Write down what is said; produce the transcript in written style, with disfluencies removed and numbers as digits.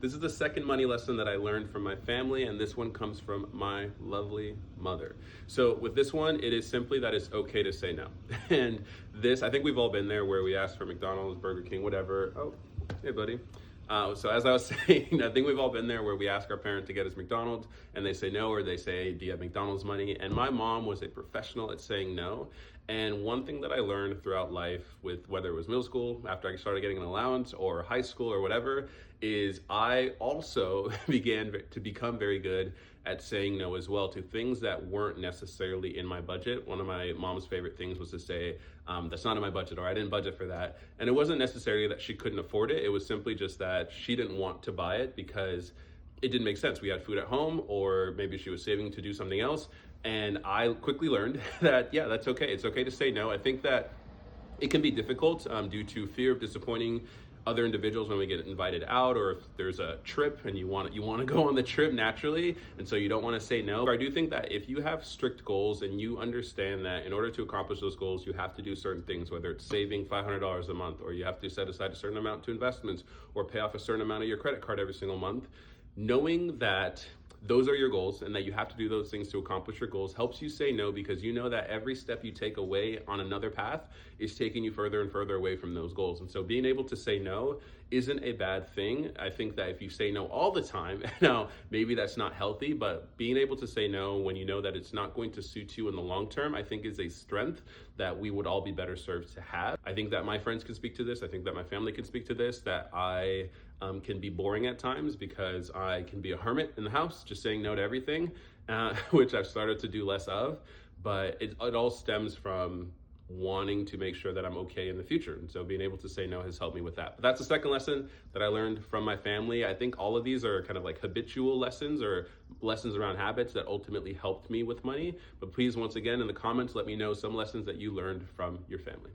This is the second money lesson that I learned from my family, and this one comes from my lovely mother. So, with this one, it is simply that it's okay to say no. And this, I think we've all been there where we ask for McDonald's, Burger King, whatever. Oh, hey, buddy. So, as I was saying, I think we've all been there where we ask our parent to get us McDonald's and they say no, or they say, do you have McDonald's money? And my mom was a professional at saying no. And one thing that I learned throughout life, with whether it was middle school, after I started getting an allowance, or high school or whatever, is I also began to become very good at saying no as well to things that weren't necessarily in my budget. One of my mom's favorite things was to say, that's not in my budget, or I didn't budget for that. And it wasn't necessarily that she couldn't afford it. It was simply just that she didn't want to buy it because it didn't make sense. We had food at home, or maybe she was saving to do something else. And I quickly learned that, yeah, that's okay. It's okay to say no. I think that it can be difficult due to fear of disappointing other individuals when we get invited out, or if there's a trip and you want to go on the trip naturally, and so you don't want to say no. But I do think that if you have strict goals and you understand that in order to accomplish those goals, you have to do certain things, whether it's saving $500 a month, or you have to set aside a certain amount to investments, or pay off a certain amount of your credit card every single month, knowing that those are your goals and that you have to do those things to accomplish your goals helps you say no, because you know that every step you take away on another path is taking you further and further away from those goals. And so being able to say no isn't a bad thing. I think that if you say no all the time, now maybe that's not healthy, but being able to say no when you know that it's not going to suit you in the long term, I think is a strength that we would all be better served to have. I think that my friends can speak to this. I think that my family can speak to this, that I can be boring at times because I can be a hermit in the house, just saying no to everything, which I've started to do less of. But it all stems from wanting to make sure that I'm okay in the future. And so being able to say no has helped me with that. But that's the second lesson that I learned from my family. I think all of these are kind of like habitual lessons, or lessons around habits that ultimately helped me with money. But please, once again, in the comments, let me know some lessons that you learned from your family.